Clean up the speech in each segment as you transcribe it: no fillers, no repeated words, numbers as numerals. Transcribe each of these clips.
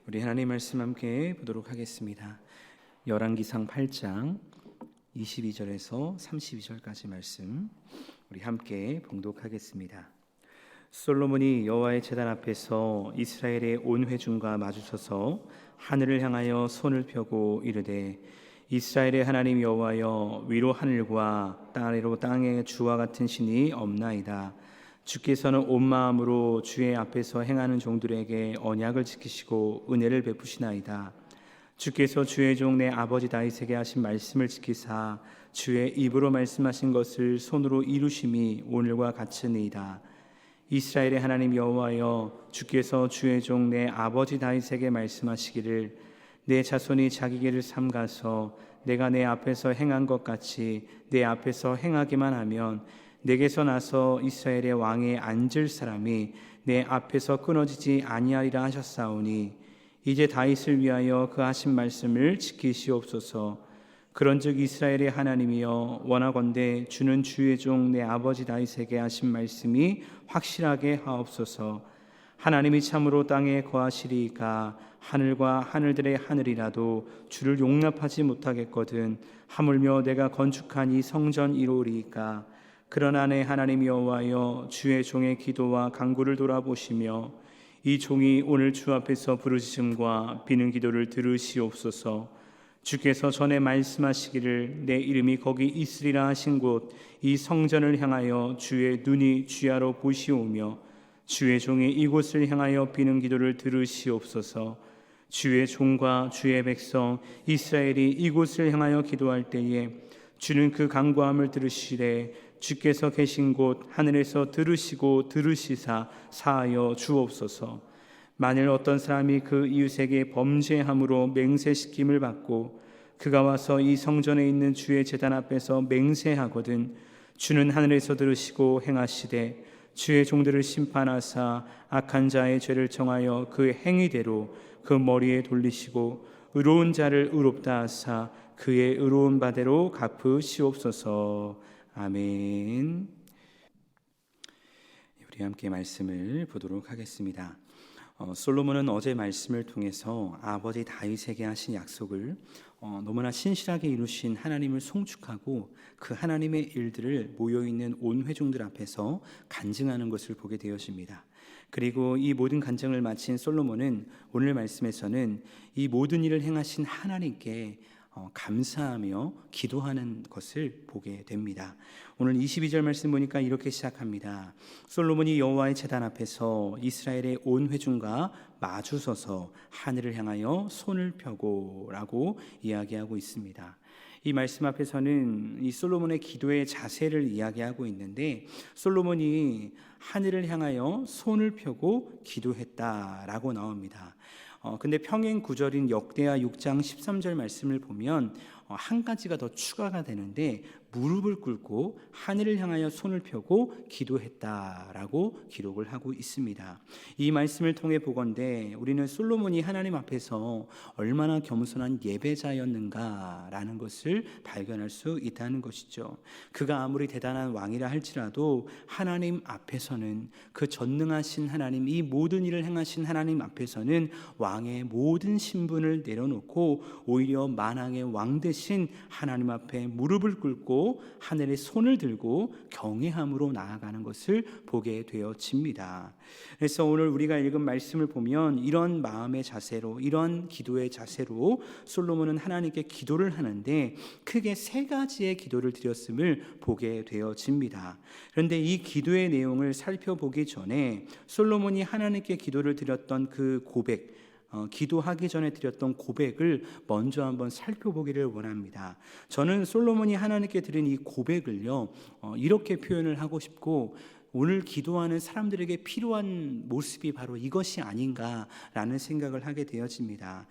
우리 하나님 말씀 함께 보도록 하겠습니다. 열왕기상 8장 22절에서 32절까지 말씀 우리 함께 봉독하겠습니다. 솔로몬이 여호와의 제단 앞에서 이스라엘의 온 회중과 마주서서 하늘을 향하여 손을 펴고 이르되 이스라엘의 하나님 여호와여, 위로 하늘과 아래로 땅의 주와 같은 신이 없나이다. 주께서는 온 마음으로 주의 앞에서 행하는 종들에게 언약을 지키시고 은혜를 베푸시나이다. 주께서 주의 종 내 아버지 다윗에게 하신 말씀을 지키사 주의 입으로 말씀하신 것을 손으로 이루심이 오늘과 같으니이다. 이스라엘의 하나님 여호와여, 주께서 주의 종 내 아버지 다윗에게 말씀하시기를 내 자손이 자기 길을 삼가서 내가 내 앞에서 행한 것 같이 내 앞에서 행하기만 하면 내게서 나서 이스라엘의 왕에 앉을 사람이 내 앞에서 끊어지지 아니하리라 하셨사오니 이제 다윗을 위하여 그 하신 말씀을 지키시옵소서. 그런즉 이스라엘의 하나님이여, 원하건대 주는 주의 종 내 아버지 다윗에게 하신 말씀이 확실하게 하옵소서. 하나님이 참으로 땅에 거하시리이까 하늘과 하늘들의 하늘이라도 주를 용납하지 못하겠거든 하물며 내가 건축한 이 성전 이루리이까. 그러나 내 하나님 여호와여, 주의 종의 기도와 간구를 돌아보시며 이 종이 오늘 주 앞에서 부르짖음과 비는 기도를 들으시옵소서. 주께서 전에 말씀하시기를 내 이름이 거기 있으리라 하신 곳 이 성전을 향하여 주의 눈이 주야로 보시오며 주의 종이 이곳을 향하여 비는 기도를 들으시옵소서. 주의 종과 주의 백성 이스라엘이 이곳을 향하여 기도할 때에 주는 그 간구함을 들으시되 주께서 계신 곳 하늘에서 들으시고 들으시사 사하여 주옵소서. 만일 어떤 사람이 그 이웃에게 범죄함으로 맹세시킴을 받고 그가 와서 이 성전에 있는 주의 제단 앞에서 맹세하거든 주는 하늘에서 들으시고 행하시되 주의 종들을 심판하사 악한 자의 죄를 정하여 그 행위대로 그 머리에 돌리시고 의로운 자를 의롭다 하사 그의 의로운 바대로 갚으시옵소서. 아멘. 우리 함께 말씀을 보도록 하겠습니다. 솔로몬은 어제 말씀을 통해서 아버지 다윗에게 하신 약속을 너무나 신실하게 이루신 하나님을 송축하고 그 하나님의 일들을 모여있는 온 회중들 앞에서 간증하는 것을 보게 되었습니다. 그리고 이 모든 간증을 마친 솔로몬은 오늘 말씀에서는 이 모든 일을 행하신 하나님께 감사하며 기도하는 것을 보게 됩니다. 오늘 22절 말씀 보니까 이렇게 시작합니다. 솔로몬이 여호와의 제단 앞에서 이스라엘의 온 회중과 마주서서 하늘을 향하여 손을 펴고 라고 이야기하고 있습니다. 이 말씀 앞에서는 이 솔로몬의 기도의 자세를 이야기하고 있는데 솔로몬이 하늘을 향하여 손을 펴고 기도했다라고 나옵니다. 근데 평행 구절인 역대하 6장 13절 말씀을 보면 한 가지가 더 추가가 되는데 무릎을 꿇고 하늘을 향하여 손을 펴고 기도했다라고 기록을 하고 있습니다. 이 말씀을 통해 보건대 우리는 솔로몬이 하나님 앞에서 얼마나 겸손한 예배자였는가라는 것을 발견할 수 있다는 것이죠. 그가 아무리 대단한 왕이라 할지라도 하나님 앞에서는 그 전능하신 하나님, 이 모든 일을 행하신 하나님 앞에서는 왕의 모든 신분을 내려놓고 오히려 만왕의 왕 대신 하나님 앞에 무릎을 꿇고 하늘에 손을 들고 경외함으로 나아가는 것을 보게 되어집니다. 그래서 오늘 우리가 읽은 말씀을 보면 이런 마음의 자세로, 이런 기도의 자세로 솔로몬은 하나님께 기도를 하는데 크게 세 가지의 기도를 드렸음을 보게 되어집니다. 그런데 이 기도의 내용을 살펴보기 전에 솔로몬이 하나님께 기도를 드렸던 그 고백, 기도하기 전에 드렸던 고백을 먼저 한번 살펴보기를 원합니다. 저는 솔로몬이 하나님께 드린 이 고백을요, 이렇게 표현을 하고 싶고 오늘 기도하는 사람들에게 필요한 모습이 바로 이것이 아닌가라는 생각을 하게 되어집니다.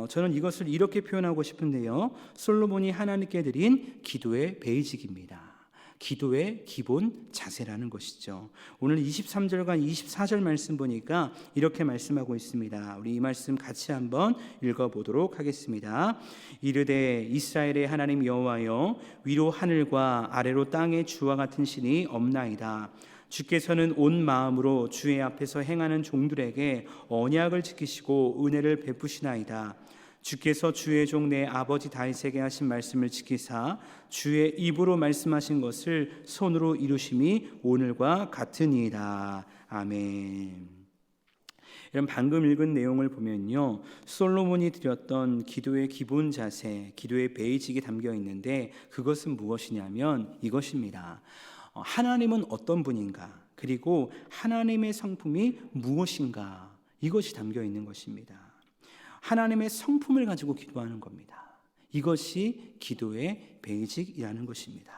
저는 이것을 이렇게 표현하고 싶은데요, 솔로몬이 하나님께 드린 기도의 베이직입니다. 기도의 기본 자세라는 것이죠. 오늘 23절과 24절 말씀 보니까 이렇게 말씀하고 있습니다. 우리 이 말씀 같이 한번 읽어보도록 하겠습니다. 이르되 이스라엘의 하나님 여호와여, 위로 하늘과 아래로 땅의 주와 같은 신이 없나이다. 주께서는 온 마음으로 주의 앞에서 행하는 종들에게 언약을 지키시고 은혜를 베푸시나이다. 주께서 주의 종 내 아버지 다윗에게 하신 말씀을 지키사 주의 입으로 말씀하신 것을 손으로 이루심이 오늘과 같으니이다. 아멘. 이런 방금 읽은 내용을 보면요, 솔로몬이 드렸던 기도의 기본 자세, 기도의 베이직이 담겨 있는데 그것은 무엇이냐면 이것입니다. 하나님은 어떤 분인가, 그리고 하나님의 성품이 무엇인가, 이것이 담겨 있는 것입니다. 하나님의 성품을 가지고 기도하는 겁니다. 이것이 기도의 베이직이라는 것입니다.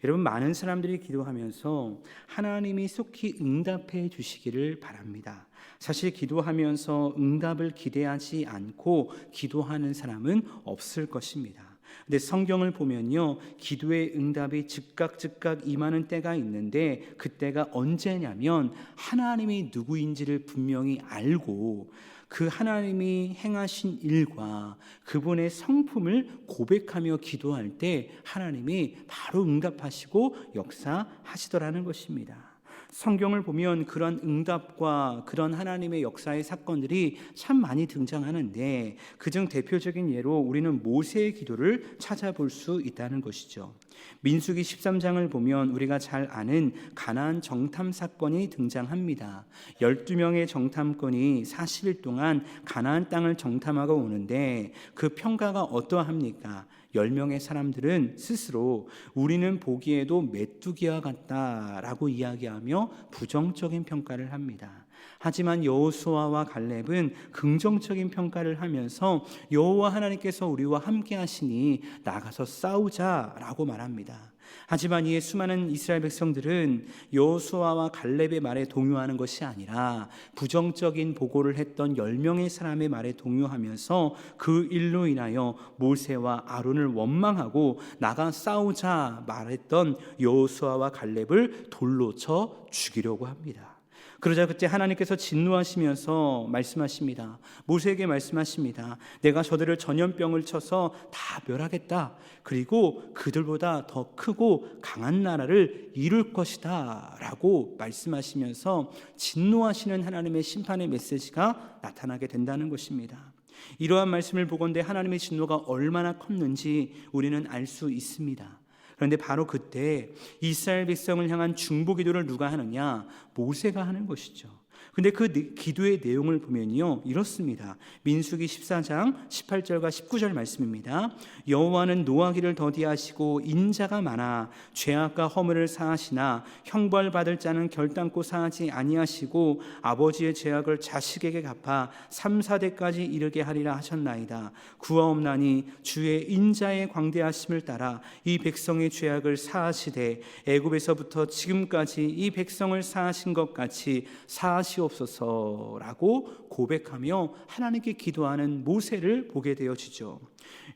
여러분, 많은 사람들이 기도하면서 하나님이 속히 응답해 주시기를 바랍니다. 사실 기도하면서 응답을 기대하지 않고 기도하는 사람은 없을 것입니다. 근데 성경을 보면요, 기도의 응답이 즉각 임하는 때가 있는데 그때가 언제냐면 하나님이 누구인지를 분명히 알고 그 하나님이 행하신 일과 그분의 성품을 고백하며 기도할 때 하나님이 바로 응답하시고 역사하시더라는 것입니다. 성경을 보면 그런 응답과 그런 하나님의 역사의 사건들이 참 많이 등장하는데 그중 대표적인 예로 우리는 모세의 기도를 찾아볼 수 있다는 것이죠. 민수기 13장을 보면 우리가 잘 아는 가나안 정탐 사건이 등장합니다. 12명의 정탐꾼이 40일 동안 가나안 땅을 정탐하고 오는데 그 평가가 어떠합니까? 10명의 사람들은 스스로 우리는 보기에도 메뚜기와 같다라고 이야기하며 부정적인 평가를 합니다. 하지만 여호수아와 갈렙은 긍정적인 평가를 하면서 여호와 하나님께서 우리와 함께 하시니 나가서 싸우자라고 말합니다. 하지만 이에 수많은 이스라엘 백성들은 여호수아와 갈렙의 말에 동요하는 것이 아니라 부정적인 보고를 했던 10명의 사람의 말에 동요하면서 그 일로 인하여 모세와 아론을 원망하고 나가 싸우자 말했던 여호수아와 갈렙을 돌로 쳐 죽이려고 합니다. 그러자 그때 하나님께서 진노하시면서 말씀하십니다. 모세에게 말씀하십니다. 내가 저들을 전염병을 쳐서 다 멸하겠다. 그리고 그들보다 더 크고 강한 나라를 이룰 것이다 라고 말씀하시면서 진노하시는 하나님의 심판의 메시지가 나타나게 된다는 것입니다. 이러한 말씀을 보건대 하나님의 진노가 얼마나 컸는지 우리는 알 수 있습니다. 그런데 바로 그때 이스라엘 백성을 향한 중보 기도를 누가 하느냐? 모세가 하는 것이죠. 근데 그 기도의 내용을 보면요, 이렇습니다. 민수기 14장 18절과 19절 말씀입니다. 여호와는 노하기를 더디하시고 인자가 많아 죄악과 허물을 사하시나 형벌받을 자는 결단코 사하지 아니하시고 아버지의 죄악을 자식에게 갚아 3, 4대까지 이르게 하리라 하셨나이다. 구하옵나니 주의 인자의 광대하심을 따라 이 백성의 죄악을 사하시되 애굽에서부터 지금까지 이 백성을 사하신 것 같이 사하시옵소서라고 고백하며 하나님께 기도하는 모세를 보게 되어지죠.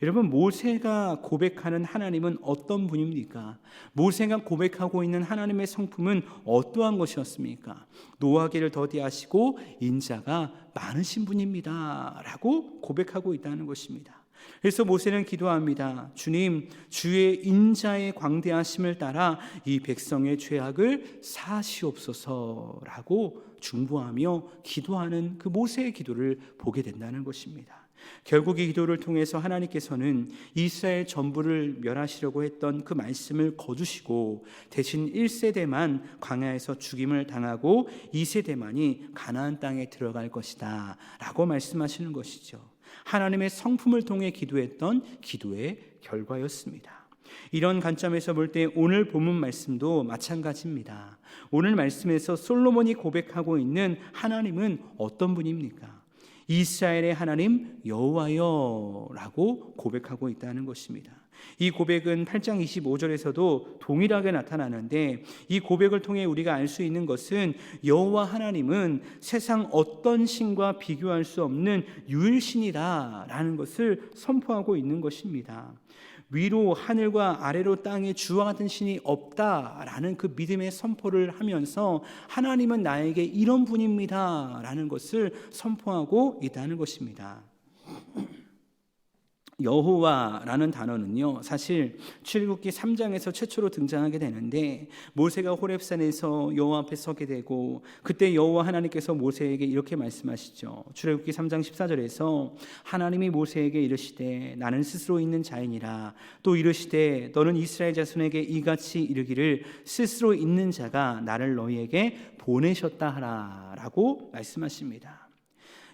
여러분, 모세가 고백하는 하나님은 어떤 분입니까? 모세가 고백하고 있는 하나님의 성품은 어떠한 것이었습니까? 노하기를 더디하시고 인자가 많으신 분입니다 라고 고백하고 있다는 것입니다. 그래서 모세는 기도합니다. 주님, 주의 인자의 광대하심을 따라 이 백성의 죄악을 사하시옵소서라고 중보하며 기도하는 그 모세의 기도를 보게 된다는 것입니다. 결국 이 기도를 통해서 하나님께서는 이스라엘 전부를 멸하시려고 했던 그 말씀을 거두시고 대신 1세대만 광야에서 죽임을 당하고 2세대만이 가나안 땅에 들어갈 것이다 라고 말씀하시는 것이죠. 하나님의 성품을 통해 기도했던 기도의 결과였습니다. 이런 관점에서 볼 때 오늘 본문 말씀도 마찬가지입니다. 오늘 말씀에서 솔로몬이 고백하고 있는 하나님은 어떤 분입니까? 이스라엘의 하나님 여호와여 라고 고백하고 있다는 것입니다. 이 고백은 8장 25절에서도 동일하게 나타나는데 이 고백을 통해 우리가 알 수 있는 것은 여호와 하나님은 세상 어떤 신과 비교할 수 없는 유일신이다라는 것을 선포하고 있는 것입니다. 위로 하늘과 아래로 땅에 주와 같은 신이 없다라는 그 믿음의 선포를 하면서 하나님은 나에게 이런 분입니다라는 것을 선포하고 있다는 것입니다. 여호와라는 단어는요, 사실 출애굽기 3장에서 최초로 등장하게 되는데, 모세가 호렙산에서 여호와 앞에 서게 되고 그때 여호와 하나님께서 모세에게 이렇게 말씀하시죠. 출애굽기 3장 14절에서 하나님이 모세에게 이르시되 나는 스스로 있는 자이니라. 또 이르시되 너는 이스라엘 자손에게 이같이 이르기를 스스로 있는 자가 나를 너희에게 보내셨다 하라 라고 말씀하십니다.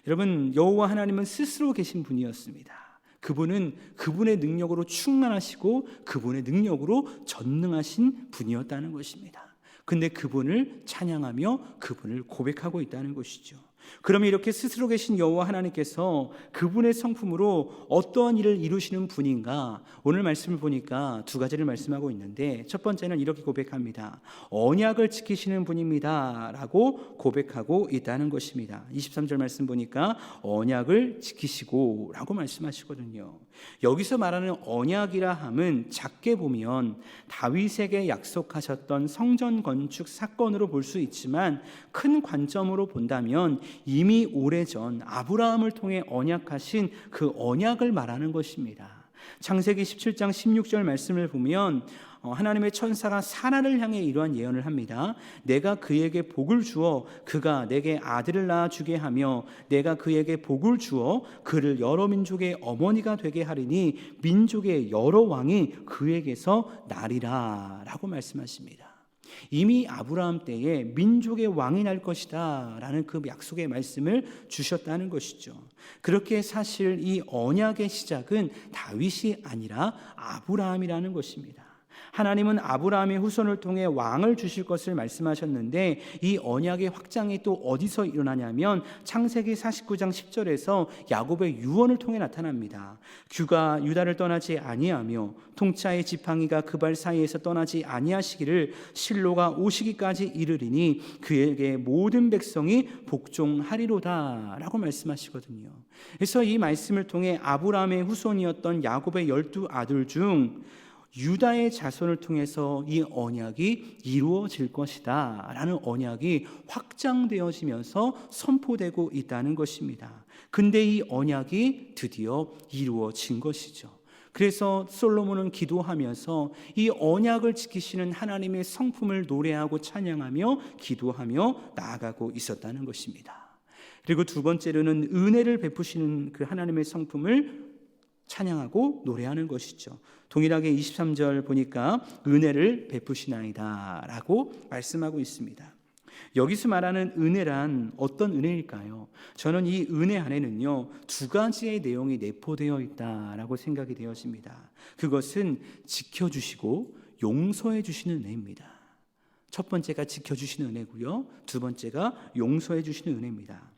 여러분, 여호와 하나님은 스스로 계신 분이었습니다. 그분은 그분의 능력으로 충만하시고 그분의 능력으로 전능하신 분이었다는 것입니다. 근데 그분을 찬양하며 그분을 고백하고 있다는 것이죠. 그러면 이렇게 스스로 계신 여호와 하나님께서 그분의 성품으로 어떠한 일을 이루시는 분인가? 오늘 말씀을 보니까 두 가지를 말씀하고 있는데, 첫 번째는 이렇게 고백합니다. 언약을 지키시는 분입니다 라고 고백하고 있다는 것입니다. 23절 말씀 보니까 언약을 지키시고 라고 말씀하시거든요. 여기서 말하는 언약이라 함은 작게 보면 다윗에게 약속하셨던 성전 건축 사건으로 볼 수 있지만, 큰 관점으로 본다면 이미 오래전 아브라함을 통해 언약하신 그 언약을 말하는 것입니다. 창세기 17장 16절 말씀을 보면 하나님의 천사가 사라를 향해 이러한 예언을 합니다. 내가 그에게 복을 주어 그가 내게 아들을 낳아주게 하며 내가 그에게 복을 주어 그를 여러 민족의 어머니가 되게 하리니 민족의 여러 왕이 그에게서 나리라 라고 말씀하십니다. 이미 아브라함 때에 민족의 왕이 날 것이다 라는 그 약속의 말씀을 주셨다는 것이죠. 그렇게 사실 이 언약의 시작은 다윗이 아니라 아브라함이라는 것입니다. 하나님은 아브라함의 후손을 통해 왕을 주실 것을 말씀하셨는데, 이 언약의 확장이 또 어디서 일어나냐면 창세기 49장 10절에서 야곱의 유언을 통해 나타납니다. 규가 유다를 떠나지 아니하며 통차의 지팡이가 그 발 사이에서 떠나지 아니하시기를 실로가 오시기까지 이르리니 그에게 모든 백성이 복종하리로다 라고 말씀하시거든요. 그래서 이 말씀을 통해 아브라함의 후손이었던 야곱의 12아들 중 유다의 자손을 통해서 이 언약이 이루어질 것이다 라는 언약이 확장되어지면서 선포되고 있다는 것입니다. 근데 이 언약이 드디어 이루어진 것이죠. 그래서 솔로몬은 기도하면서 이 언약을 지키시는 하나님의 성품을 노래하고 찬양하며 기도하며 나아가고 있었다는 것입니다. 그리고 두 번째로는 은혜를 베푸시는 그 하나님의 성품을 찬양하고 노래하는 것이죠. 동일하게 23절 보니까 은혜를 베푸시나이다 라고 말씀하고 있습니다. 여기서 말하는 은혜란 어떤 은혜일까요? 저는 이 은혜 안에는요, 두 가지의 내용이 내포되어 있다라고 생각이 되었습니다. 그것은 지켜주시고 용서해 주시는 은혜입니다. 첫 번째가 지켜주시는 은혜고요, 두 번째가 용서해 주시는 은혜입니다.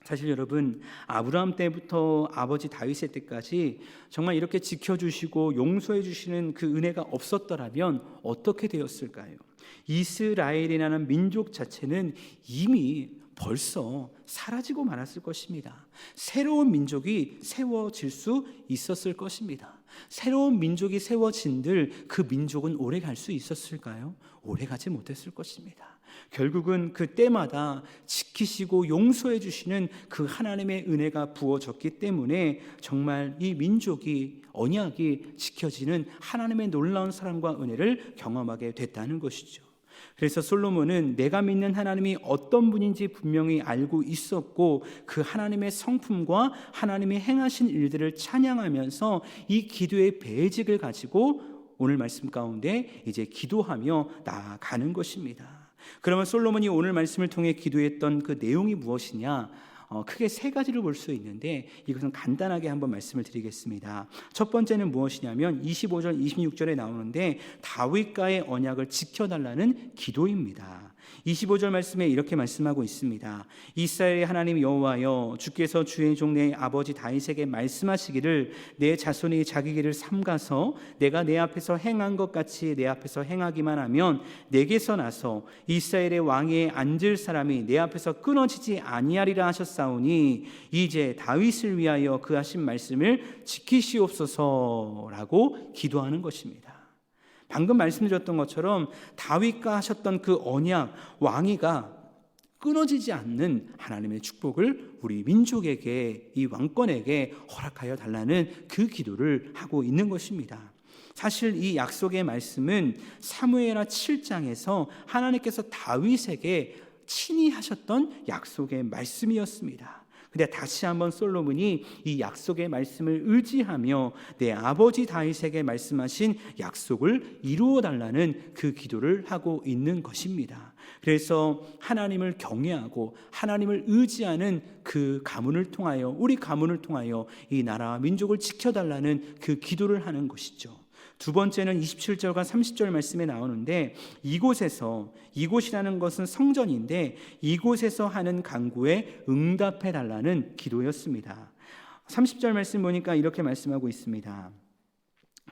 사실 여러분, 아브라함 때부터 아버지 다윗의 때까지 정말 이렇게 지켜주시고 용서해 주시는 그 은혜가 없었더라면 어떻게 되었을까요? 이스라엘이라는 민족 자체는 이미 벌써 사라지고 말았을 것입니다. 새로운 민족이 세워질 수 있었을 것입니다. 새로운 민족이 세워진들 그 민족은 오래 갈 수 있었을까요? 오래 가지 못했을 것입니다. 결국은 그 때마다 지키시고 용서해 주시는 그 하나님의 은혜가 부어졌기 때문에 정말 이 민족이, 언약이 지켜지는 하나님의 놀라운 사랑과 은혜를 경험하게 됐다는 것이죠. 그래서 솔로몬은 내가 믿는 하나님이 어떤 분인지 분명히 알고 있었고 그 하나님의 성품과 하나님이 행하신 일들을 찬양하면서 이 기도의 배직을 가지고 오늘 말씀 가운데 이제 기도하며 나아가는 것입니다. 그러면 솔로몬이 오늘 말씀을 통해 기도했던 그 내용이 무엇이냐? 크게 세 가지를 볼 수 있는데 이것은 간단하게 한번 말씀을 드리겠습니다. 첫 번째는 무엇이냐면 25절 26절에 나오는데 다윗과의 언약을 지켜달라는 기도입니다. 25절 말씀에 이렇게 말씀하고 있습니다. 이스라엘의 하나님 여호와여, 주께서 주의 종 내 아버지 다윗에게 말씀하시기를 내 자손이 자기 길을 삼가서 내가 내 앞에서 행한 것 같이 내 앞에서 행하기만 하면 내게서 나서 이스라엘의 왕위에 앉을 사람이 내 앞에서 끊어지지 아니하리라 하셨사오니 이제 다윗을 위하여 그 하신 말씀을 지키시옵소서라고 기도하는 것입니다. 방금 말씀드렸던 것처럼 다윗과 하셨던 그 언약, 왕위가 끊어지지 않는 하나님의 축복을 우리 민족에게, 이 왕권에게 허락하여 달라는 그 기도를 하고 있는 것입니다. 사실 이 약속의 말씀은 사무엘하 7장에서 하나님께서 다윗에게 친히 하셨던 약속의 말씀이었습니다. 근데 다시 한번 솔로몬이 이 약속의 말씀을 의지하며 내 아버지 다윗에게 말씀하신 약속을 이루어 달라는 그 기도를 하고 있는 것입니다. 그래서 하나님을 경외하고 하나님을 의지하는 그 가문을 통하여, 우리 가문을 통하여 이 나라와 민족을 지켜달라는 그 기도를 하는 것이죠. 두 번째는 27절과 30절 말씀에 나오는데, 이곳이라는 것은 성전인데 이곳에서 하는 간구에 응답해 달라는 기도였습니다. 30절 말씀 보니까 이렇게 말씀하고 있습니다.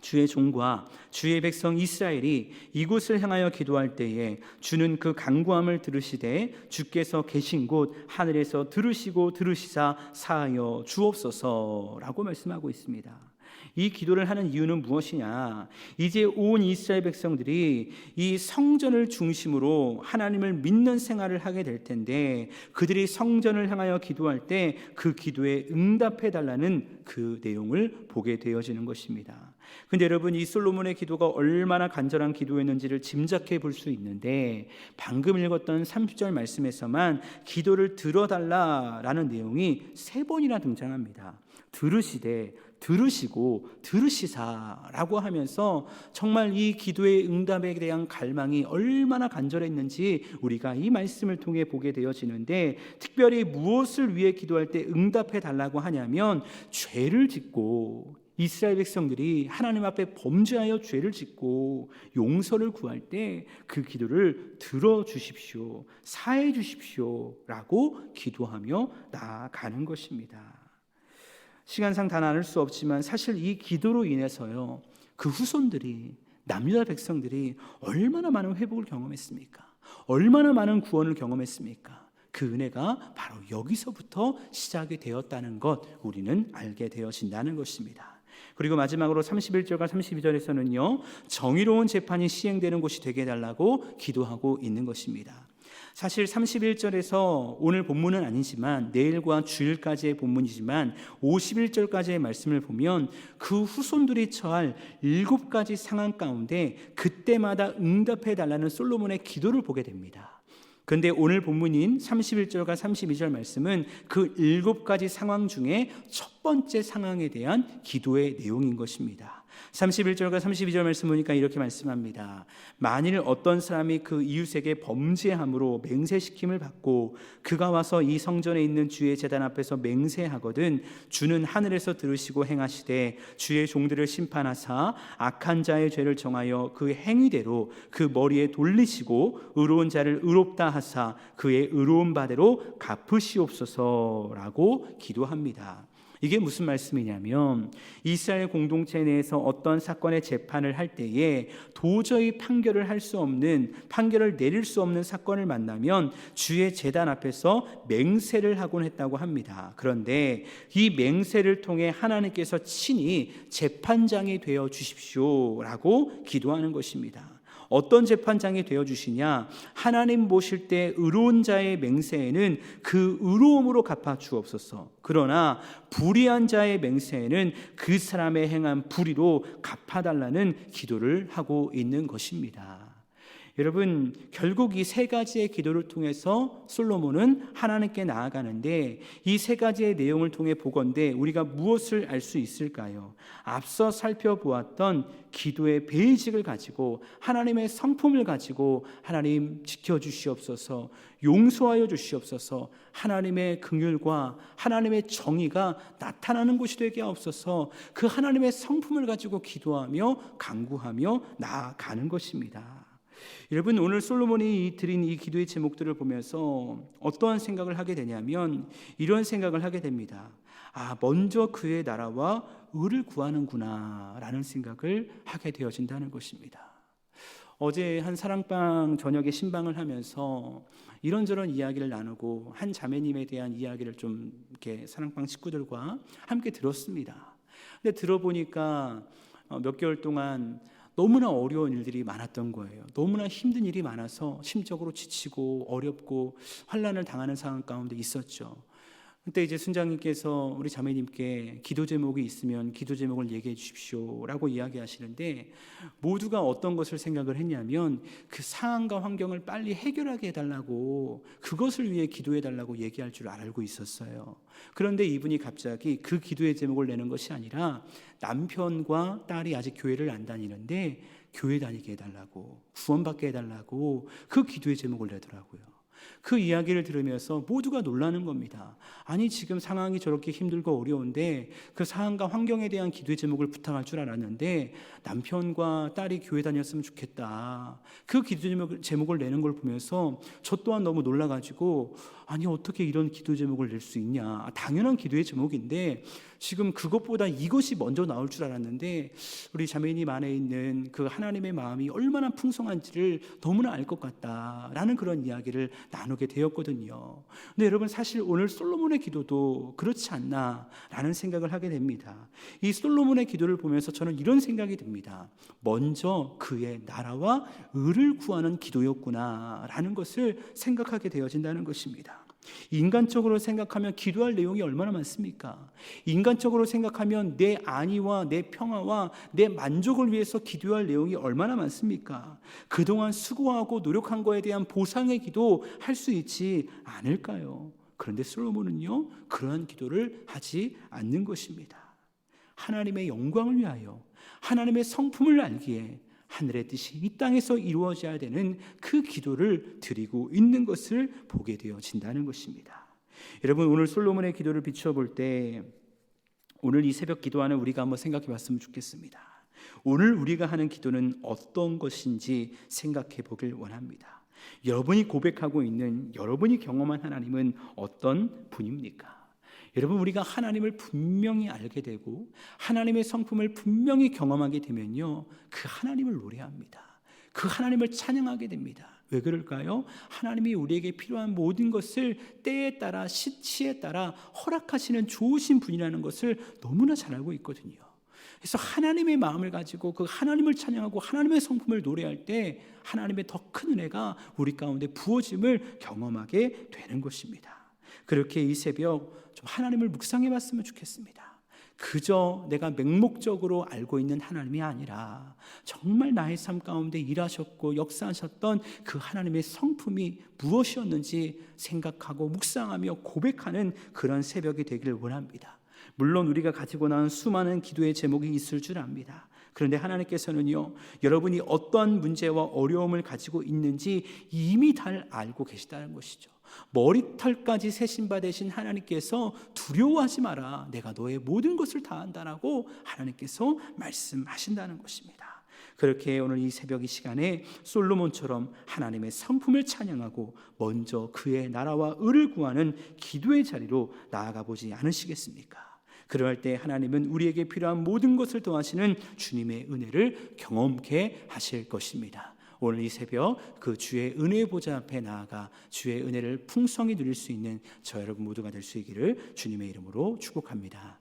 주의 종과 주의 백성 이스라엘이 이곳을 향하여 기도할 때에 주는 그 간구함을 들으시되 주께서 계신 곳 하늘에서 들으시고 들으시사 사하여 주옵소서라고 말씀하고 있습니다. 이 기도를 하는 이유는 무엇이냐? 이제 온 이스라엘 백성들이 이 성전을 중심으로 하나님을 믿는 생활을 하게 될 텐데, 그들이 성전을 향하여 기도할 때 그 기도에 응답해 달라는 그 내용을 보게 되어지는 것입니다. 근데 여러분, 이 솔로몬의 기도가 얼마나 간절한 기도였는지를 짐작해 볼 수 있는데, 방금 읽었던 30절 말씀에서만 기도를 들어달라라는 내용이 3번이나 등장합니다. 들으시되, 들으시고, 들으시사라고 하면서 정말 이 기도의 응답에 대한 갈망이 얼마나 간절했는지 우리가 이 말씀을 통해 보게 되어지는데, 특별히 무엇을 위해 기도할 때 응답해 달라고 하냐면, 죄를 짓고 이스라엘 백성들이 하나님 앞에 범죄하여 죄를 짓고 용서를 구할 때 그 기도를 들어주십시오, 사해 주십시오 라고 기도하며 나아가는 것입니다. 시간상 다 나눌 수 없지만 사실 이 기도로 인해서요, 그 후손들이, 남유다 백성들이 얼마나 많은 회복을 경험했습니까? 얼마나 많은 구원을 경험했습니까? 그 은혜가 바로 여기서부터 시작이 되었다는 것, 우리는 알게 되어진다는 것입니다. 그리고 마지막으로 31절과 32절에서는요, 정의로운 재판이 시행되는 곳이 되게 해달라고 기도하고 있는 것입니다. 사실 31절에서 오늘 본문은 아니지만 내일과 주일까지의 본문이지만 51절까지의 말씀을 보면 그 후손들이 처할 7가지 상황 가운데 그때마다 응답해 달라는 솔로몬의 기도를 보게 됩니다. 그런데 오늘 본문인 31절과 32절 말씀은 그 7가지 상황 중에 첫 번째 상황에 대한 기도의 내용인 것입니다. 31절과 32절 말씀 보니까 이렇게 말씀합니다. 만일 어떤 사람이 그 이웃에게 범죄함으로 맹세시킴을 받고 그가 와서 이 성전에 있는 주의 제단 앞에서 맹세하거든 주는 하늘에서 들으시고 행하시되 주의 종들을 심판하사 악한 자의 죄를 정하여 그 행위대로 그 머리에 돌리시고 의로운 자를 의롭다 하사 그의 의로운 바대로 갚으시옵소서라고 기도합니다. 이게 무슨 말씀이냐면, 이스라엘 공동체 내에서 어떤 사건의 재판을 할 때에 도저히 판결을 내릴 수 없는 사건을 만나면 주의 제단 앞에서 맹세를 하곤 했다고 합니다. 그런데 이 맹세를 통해 하나님께서 친히 재판장이 되어 주십시오라고 기도하는 것입니다. 어떤 재판장이 되어주시냐? 하나님 보실 때 의로운 자의 맹세에는 그 의로움으로 갚아 주옵소서. 그러나 불의한 자의 맹세에는 그 사람의 행한 불의로 갚아달라는 기도를 하고 있는 것입니다. 여러분, 결국 이 3가지의 기도를 통해서 솔로몬은 하나님께 나아가는데, 이 3가지의 내용을 통해 보건대 우리가 무엇을 알 수 있을까요? 앞서 살펴보았던 기도의 베이직을 가지고, 하나님의 성품을 가지고, 하나님 지켜주시옵소서, 용서하여 주시옵소서, 하나님의 긍휼과 하나님의 정의가 나타나는 곳이 되게 하옵소서, 그 하나님의 성품을 가지고 기도하며 간구하며 나아가는 것입니다. 여러분, 오늘 솔로몬이 드린 이 기도의 제목들을 보면서 어떠한 생각을 하게 되냐면, 이런 생각을 하게 됩니다. 먼저 그의 나라와 의를 구하는구나 라는 생각을 하게 되어진다는 것입니다. 어제 한 사랑방 저녁에 신방을 하면서 이런저런 이야기를 나누고 한 자매님에 대한 이야기를 좀 이렇게 사랑방 식구들과 함께 들었습니다. 근데 들어보니까 몇 개월 동안 너무나 어려운 일들이 많았던 거예요. 너무나 힘든 일이 많아서 심적으로 지치고 어렵고 환난을 당하는 상황 가운데 있었죠. 그때 이제 순장님께서 우리 자매님께 기도 제목이 있으면 기도 제목을 얘기해 주십시오 라고 이야기하시는데, 모두가 어떤 것을 생각을 했냐면 그 상황과 환경을 빨리 해결하게 해달라고, 그것을 위해 기도해 달라고 얘기할 줄 알고 있었어요. 그런데 이분이 갑자기 그 기도의 제목을 내는 것이 아니라 남편과 딸이 아직 교회를 안 다니는데 교회 다니게 해달라고, 구원받게 해달라고 그 기도의 제목을 내더라고요. 그 이야기를 들으면서 모두가 놀라는 겁니다. 아니, 지금 상황이 저렇게 힘들고 어려운데 그 상황과 환경에 대한 기도의 제목을 부탁할 줄 알았는데 남편과 딸이 교회 다녔으면 좋겠다, 그 기도 제목을 내는 걸 보면서 저 또한 너무 놀라가지고, 아니 어떻게 이런 기도 제목을 낼 수 있냐, 당연한 기도의 제목인데 지금 그것보다 이것이 먼저 나올 줄 알았는데 우리 자매님 안에 있는 그 하나님의 마음이 얼마나 풍성한지를 너무나 알 것 같다라는 그런 이야기를 나누게 되었거든요. 근데 여러분, 사실 오늘 솔로몬의 기도도 그렇지 않나라는 생각을 하게 됩니다. 이 솔로몬의 기도를 보면서 저는 이런 생각이 듭니다. 먼저 그의 나라와 의를 구하는 기도였구나라는 것을 생각하게 되어진다는 것입니다. 인간적으로 생각하면 기도할 내용이 얼마나 많습니까? 인간적으로 생각하면 내 안위와 내 평화와 내 만족을 위해서 기도할 내용이 얼마나 많습니까? 그동안 수고하고 노력한 거에 대한 보상의 기도 할 수 있지 않을까요? 그런데 솔로몬은요, 그러한 기도를 하지 않는 것입니다. 하나님의 영광을 위하여, 하나님의 성품을 알기에 하늘의 뜻이 이 땅에서 이루어져야 되는 그 기도를 드리고 있는 것을 보게 되어진다는 것입니다. 여러분, 오늘 솔로몬의 기도를 비춰볼 때 오늘 이 새벽 기도하는 우리가 한번 생각해 봤으면 좋겠습니다. 오늘 우리가 하는 기도는 어떤 것인지 생각해 보길 원합니다. 여러분이 고백하고 있는, 여러분이 경험한 하나님은 어떤 분입니까? 여러분, 우리가 하나님을 분명히 알게 되고 하나님의 성품을 분명히 경험하게 되면요, 그 하나님을 노래합니다. 그 하나님을 찬양하게 됩니다. 왜 그럴까요? 하나님이 우리에게 필요한 모든 것을 때에 따라, 시치에 따라 허락하시는 좋으신 분이라는 것을 너무나 잘 알고 있거든요. 그래서 하나님의 마음을 가지고 그 하나님을 찬양하고 하나님의 성품을 노래할 때 하나님의 더 큰 은혜가 우리 가운데 부어짐을 경험하게 되는 것입니다. 그렇게 이 새벽 좀 하나님을 묵상해 봤으면 좋겠습니다. 그저 내가 맹목적으로 알고 있는 하나님이 아니라 정말 나의 삶 가운데 일하셨고 역사하셨던 그 하나님의 성품이 무엇이었는지 생각하고 묵상하며 고백하는 그런 새벽이 되기를 원합니다. 물론 우리가 가지고 나온 수많은 기도의 제목이 있을 줄 압니다. 그런데 하나님께서는요, 여러분이 어떠한 문제와 어려움을 가지고 있는지 이미 다 알고 계시다는 것이죠. 머리털까지 세신 바 되신 하나님께서 두려워하지 마라, 내가 너의 모든 것을 다 한다라고 하나님께서 말씀하신다는 것입니다. 그렇게 오늘 이 새벽 이 시간에 솔로몬처럼 하나님의 성품을 찬양하고 먼저 그의 나라와 의를 구하는 기도의 자리로 나아가 보지 않으시겠습니까? 그러할 때 하나님은 우리에게 필요한 모든 것을 더하시는 주님의 은혜를 경험케 하실 것입니다. 오늘 이 새벽 그 주의 은혜 보좌 앞에 나아가 주의 은혜를 풍성히 누릴 수 있는 저 여러분 모두가 될 수 있기를 주님의 이름으로 축복합니다.